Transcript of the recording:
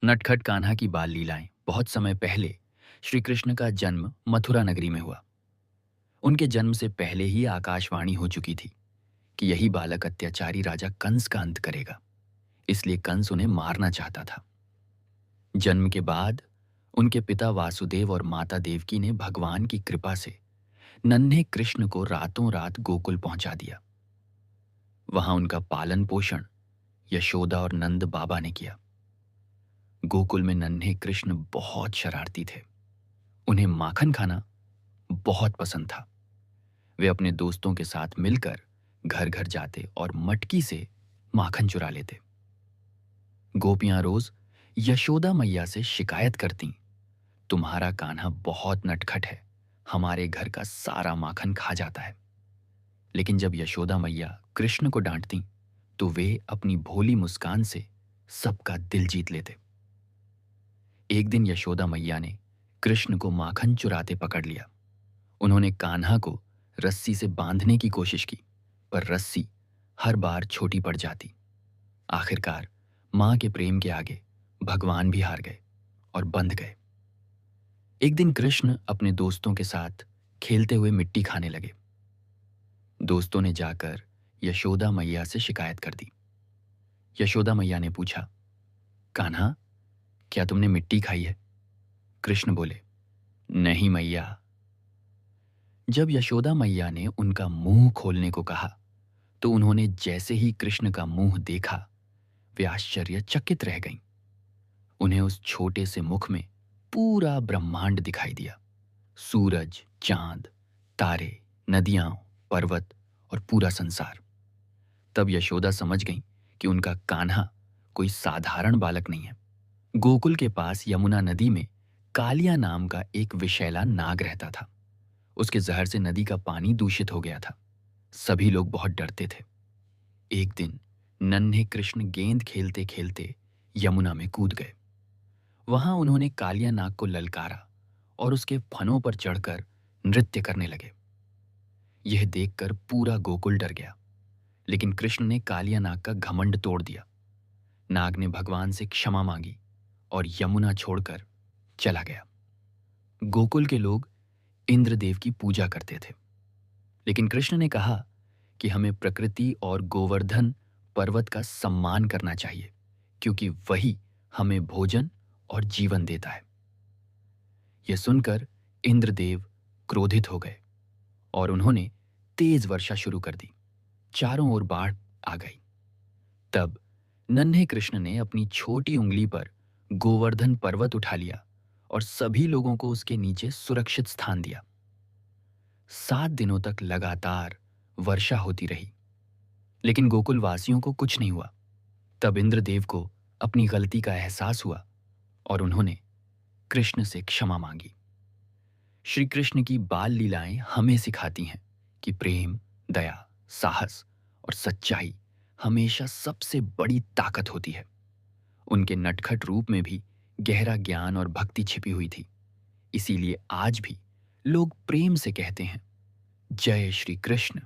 नटखट कान्हा की बाल लीलाएं बहुत समय पहले श्री कृष्ण का जन्म मथुरा नगरी में हुआ। उनके जन्म से पहले ही आकाशवाणी हो चुकी थी कि यही बालक अत्याचारी राजा कंस का अंत करेगा। इसलिए कंस उन्हें मारना चाहता था। जन्म के बाद उनके पिता वासुदेव और माता देवकी ने भगवान की कृपा से नन्हे कृष्ण को रातों रात गोकुल पहुंचा दिया। वहां उनका पालन पोषण यशोदा और नंद बाबा ने किया। गोकुल में नन्हे कृष्ण बहुत शरारती थे। उन्हें माखन खाना बहुत पसंद था। वे अपने दोस्तों के साथ मिलकर घर घर जाते और मटकी से माखन चुरा लेते। गोपियां रोज यशोदा मैया से शिकायत करती, तुम्हारा कान्हा बहुत नटखट है, हमारे घर का सारा माखन खा जाता है। लेकिन जब यशोदा मैया कृष्ण को डांटती तो वे अपनी भोली मुस्कान से सबका दिल जीत लेते। एक दिन यशोदा मैया ने कृष्ण को माखन चुराते पकड़ लिया। उन्होंने कान्हा को रस्सी से बांधने की कोशिश की, पर रस्सी हर बार छोटी पड़ जाती। आखिरकार मां के प्रेम के आगे भगवान भी हार गए और बंध गए। एक दिन कृष्ण अपने दोस्तों के साथ खेलते हुए मिट्टी खाने लगे। दोस्तों ने जाकर यशोदा मैया से शिकायत कर दी। यशोदा मैया ने पूछा, कान्हा, क्या तुमने मिट्टी खाई है? कृष्ण बोले, नहीं मैया। जब यशोदा मैया ने उनका मुंह खोलने को कहा तो उन्होंने जैसे ही कृष्ण का मुंह देखा, वे आश्चर्यचकित रह गईं। उन्हें उस छोटे से मुख में पूरा ब्रह्मांड दिखाई दिया। सूरज, चांद, तारे, नदियां, पर्वत और पूरा संसार। तब यशोदा समझ गईं कि उनका कान्हा कोई साधारण बालक नहीं है। गोकुल के पास यमुना नदी में कालिया नाम का एक विषैला नाग रहता था। उसके जहर से नदी का पानी दूषित हो गया था। सभी लोग बहुत डरते थे। एक दिन नन्हे कृष्ण गेंद खेलते खेलते यमुना में कूद गए। वहां उन्होंने कालिया नाग को ललकारा और उसके फनों पर चढ़कर नृत्य करने लगे। यह देखकर पूरा गोकुल डर गया। लेकिन कृष्ण ने कालिया नाग का घमंड तोड़ दिया। नाग ने भगवान से क्षमा मांगी और यमुना छोड़कर चला गया। गोकुल के लोग इंद्रदेव की पूजा करते थे। लेकिन कृष्ण ने कहा कि हमें प्रकृति और गोवर्धन पर्वत का सम्मान करना चाहिए, क्योंकि वही हमें भोजन और जीवन देता है। यह सुनकर इंद्रदेव क्रोधित हो गए और उन्होंने तेज वर्षा शुरू कर दी। चारों ओर बाढ़ आ गई। तब नन्हे कृष्ण ने अपनी छोटी उंगली पर गोवर्धन पर्वत उठा लिया और सभी लोगों को उसके नीचे सुरक्षित स्थान दिया। 7 दिनों तक लगातार वर्षा होती रही, लेकिन गोकुल वासियों को कुछ नहीं हुआ। तब इंद्रदेव को अपनी गलती का एहसास हुआ और उन्होंने कृष्ण से क्षमा मांगी। श्री कृष्ण की बाल लीलाएं हमें सिखाती हैं कि प्रेम, दया, साहस और सच्चाई हमेशा सबसे बड़ी ताकत होती है। उनके नटखट रूप में भी गहरा ज्ञान और भक्ति छिपी हुई थी। इसीलिए आज भी लोग प्रेम से कहते हैं, जय श्री कृष्ण।